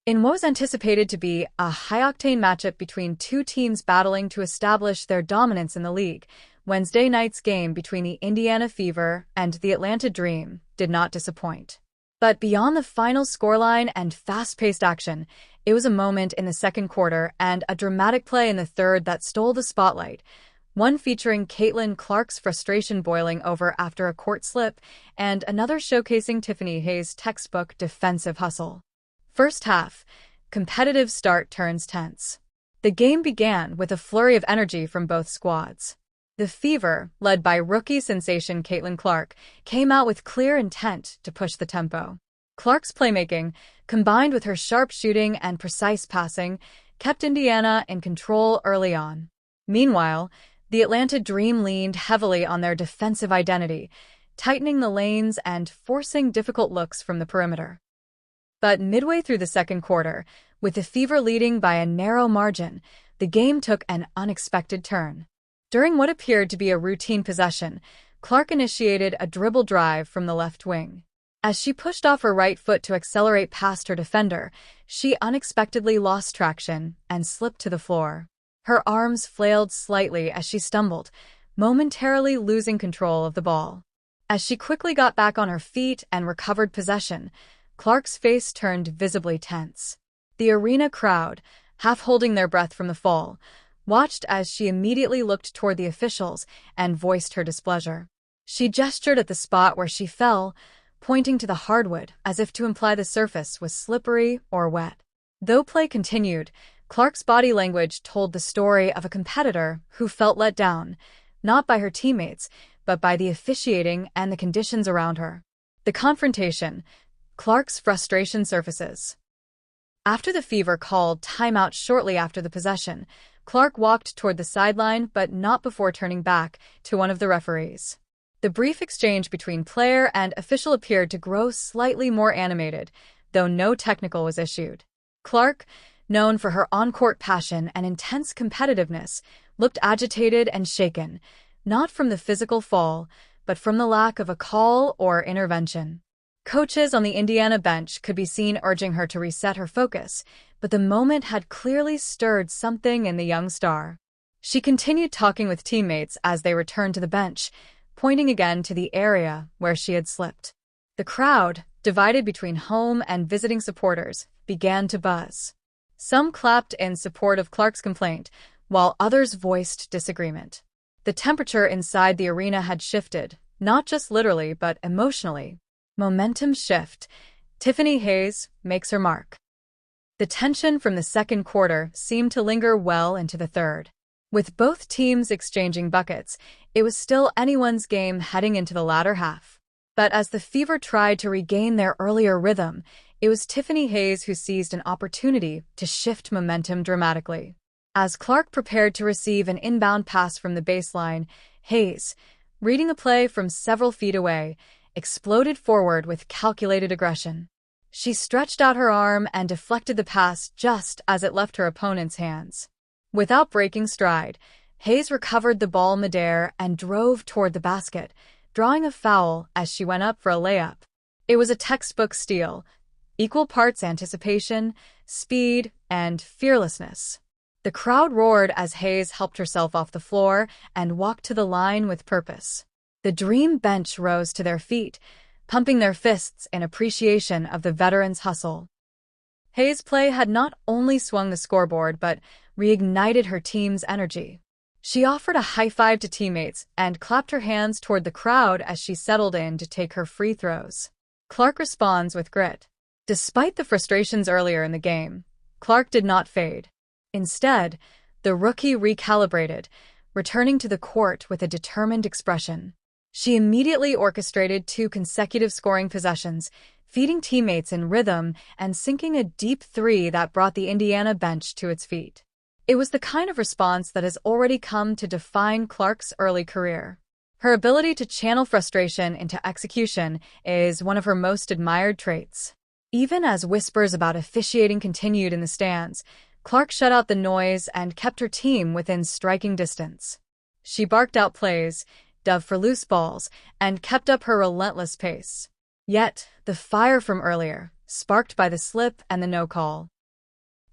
In what was anticipated to be a high-octane matchup between two teams battling to establish their dominance in the league, Wednesday night's game between the Indiana Fever and the Atlanta Dream did not disappoint. But beyond the final scoreline and fast-paced action, it was a moment in the second quarter and a dramatic play in the third that stole the spotlight, one featuring Caitlin Clark's frustration boiling over after a court slip, and another showcasing Tiffany Hayes' textbook defensive hustle. First half, competitive start turns tense. The game began with a flurry of energy from both squads. The Fever, led by rookie sensation Caitlin Clark, came out with clear intent to push the tempo. Clark's playmaking, combined with her sharp shooting and precise passing, kept Indiana in control early on. Meanwhile, the Atlanta Dream leaned heavily on their defensive identity, tightening the lanes and forcing difficult looks from the perimeter. But midway through the second quarter, with the Fever leading by a narrow margin, the game took an unexpected turn. During what appeared to be a routine possession, Clark initiated a dribble drive from the left wing. As she pushed off her right foot to accelerate past her defender, she unexpectedly lost traction and slipped to the floor. Her arms flailed slightly as she stumbled, momentarily losing control of the ball. As she quickly got back on her feet and recovered possession, Clark's face turned visibly tense. The arena crowd, half holding their breath from the fall, watched as she immediately looked toward the officials and voiced her displeasure. She gestured at the spot where she fell, pointing to the hardwood as if to imply the surface was slippery or wet. Though play continued, Clark's body language told the story of a competitor who felt let down, not by her teammates, but by the officiating and the conditions around her. The confrontation, Clark's frustration surfaces. After the Fever called timeout shortly after the possession, Clark walked toward the sideline but not before turning back to one of the referees. The brief exchange between player and official appeared to grow slightly more animated, though no technical was issued. Clark, known for her on-court passion and intense competitiveness, looked agitated and shaken, not from the physical fall, but from the lack of a call or intervention. Coaches on the Indiana bench could be seen urging her to reset her focus, but the moment had clearly stirred something in the young star. She continued talking with teammates as they returned to the bench, pointing again to the area where she had slipped. The crowd, divided between home and visiting supporters, began to buzz. Some clapped in support of Clark's complaint, while others voiced disagreement. The temperature inside the arena had shifted, not just literally but emotionally. Momentum shift. Tiffany Hayes makes her mark. The tension from the second quarter seemed to linger well into the third. With both teams exchanging buckets, it was still anyone's game heading into the latter half. But as the Fever tried to regain their earlier rhythm, it was Tiffany Hayes who seized an opportunity to shift momentum dramatically. As Clark prepared to receive an inbound pass from the baseline, Hayes, reading the play from several feet away, exploded forward with calculated aggression. She stretched out her arm and deflected the pass just as it left her opponent's hands. Without breaking stride, Hayes recovered the ball midair and drove toward the basket, drawing a foul as she went up for a layup. It was a textbook steal, equal parts anticipation, speed, and fearlessness. The crowd roared as Hayes helped herself off the floor and walked to the line with purpose. The Dream bench rose to their feet, pumping their fists in appreciation of the veterans' hustle. Hayes' play had not only swung the scoreboard but reignited her team's energy. She offered a high five to teammates and clapped her hands toward the crowd as she settled in to take her free throws. Clark responds with grit. Despite the frustrations earlier in the game, Clark did not fade. Instead, the rookie recalibrated, returning to the court with a determined expression. She immediately orchestrated 2 consecutive scoring possessions, feeding teammates in rhythm and sinking a deep 3 that brought the Indiana bench to its feet. It was the kind of response that has already come to define Clark's early career. Her ability to channel frustration into execution is one of her most admired traits. Even as whispers about officiating continued in the stands, Clark shut out the noise and kept her team within striking distance. She barked out plays, dove for loose balls, and kept up her relentless pace. Yet, the fire from earlier, sparked by the slip and the no-call,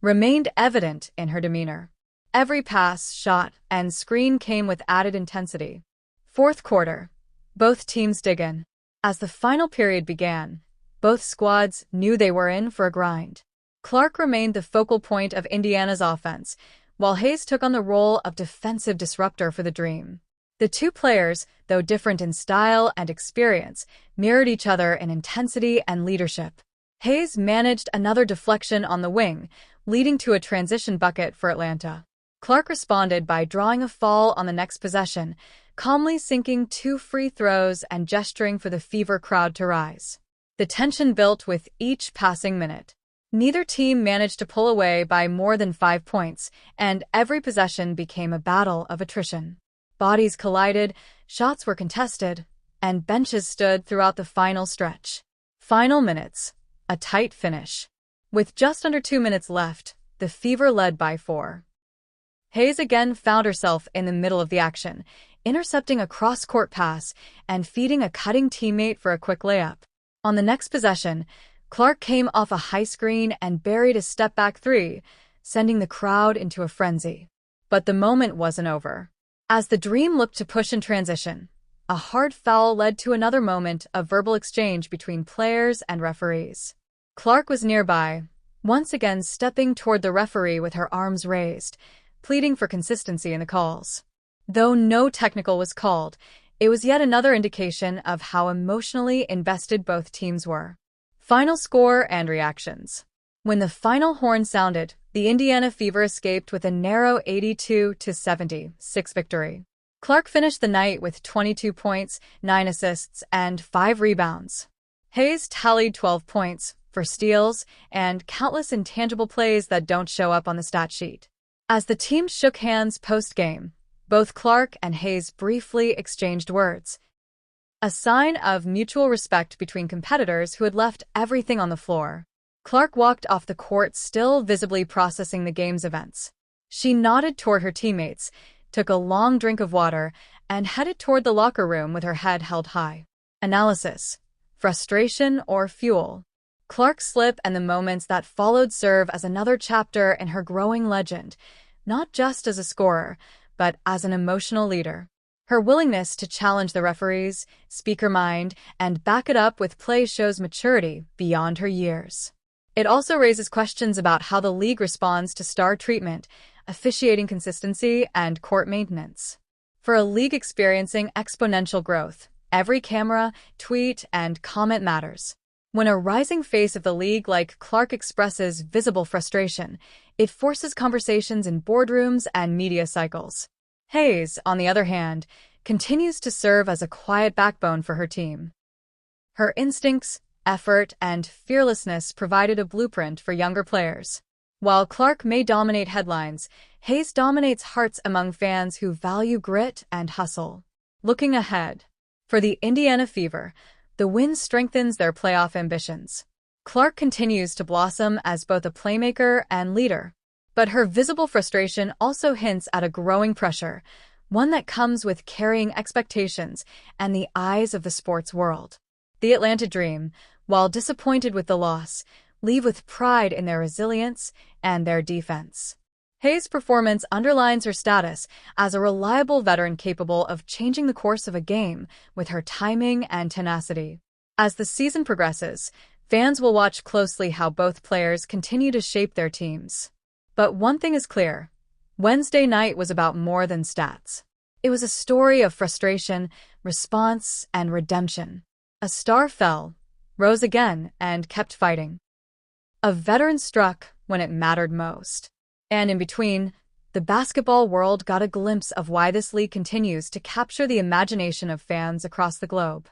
remained evident in her demeanor. Every pass, shot, and screen came with added intensity. Fourth quarter. Both teams dig in. As the final period began, both squads knew they were in for a grind. Clark remained the focal point of Indiana's offense, while Hayes took on the role of defensive disruptor for the Dream. The two players, though different in style and experience, mirrored each other in intensity and leadership. Hayes managed another deflection on the wing, leading to a transition bucket for Atlanta. Clark responded by drawing a foul on the next possession, calmly sinking 2 free throws and gesturing for the Fever crowd to rise. The tension built with each passing minute. Neither team managed to pull away by more than 5 points, and every possession became a battle of attrition. Bodies collided, shots were contested, and benches stood throughout the final stretch. Final minutes. A tight finish. With just under 2 minutes left, the Fever led by 4. Hayes again found herself in the middle of the action, intercepting a cross-court pass and feeding a cutting teammate for a quick layup. On the next possession, Clark came off a high screen and buried a step-back 3, sending the crowd into a frenzy. But the moment wasn't over. As the Dream looked to push in transition, a hard foul led to another moment of verbal exchange between players and referees. Clark was nearby, once again stepping toward the referee with her arms raised, pleading for consistency in the calls. Though no technical was called, it was yet another indication of how emotionally invested both teams were. Final score and reactions. When the final horn sounded, the Indiana Fever escaped with a narrow 82-76 victory. Clark finished the night with 22 points, 9 assists, and 5 rebounds. Hayes tallied 12 points, 4 steals, and countless intangible plays that don't show up on the stat sheet. As the team shook hands post-game, both Clark and Hayes briefly exchanged words, a sign of mutual respect between competitors who had left everything on the floor. Clark walked off the court still visibly processing the game's events. She nodded toward her teammates, took a long drink of water, and headed toward the locker room with her head held high. Analysis. Frustration or fuel? Clark's slip and the moments that followed serve as another chapter in her growing legend, not just as a scorer, but as an emotional leader. Her willingness to challenge the referees, speak her mind, and back it up with play shows maturity beyond her years. It also raises questions about how the league responds to star treatment, officiating consistency, and court maintenance. For a league experiencing exponential growth, every camera, tweet, and comment matters. When a rising face of the league like Clark expresses visible frustration, it forces conversations in boardrooms and media cycles. Hayes, on the other hand, continues to serve as a quiet backbone for her team. Her instincts, effort, and fearlessness provided a blueprint for younger players. While Clark may dominate headlines, Hayes dominates hearts among fans who value grit and hustle. Looking ahead. For the Indiana Fever, the win strengthens their playoff ambitions. Clark continues to blossom as both a playmaker and leader. But her visible frustration also hints at a growing pressure, one that comes with carrying expectations and the eyes of the sports world. The Atlanta Dream, while disappointed with the loss, leave with pride in their resilience and their defense. Hayes' performance underlines her status as a reliable veteran capable of changing the course of a game with her timing and tenacity. As the season progresses, fans will watch closely how both players continue to shape their teams. But one thing is clear. Wednesday night was about more than stats. It was a story of frustration, response, and redemption. A star fell, rose again, and kept fighting. A veteran struck when it mattered most. And in between, the basketball world got a glimpse of why this league continues to capture the imagination of fans across the globe.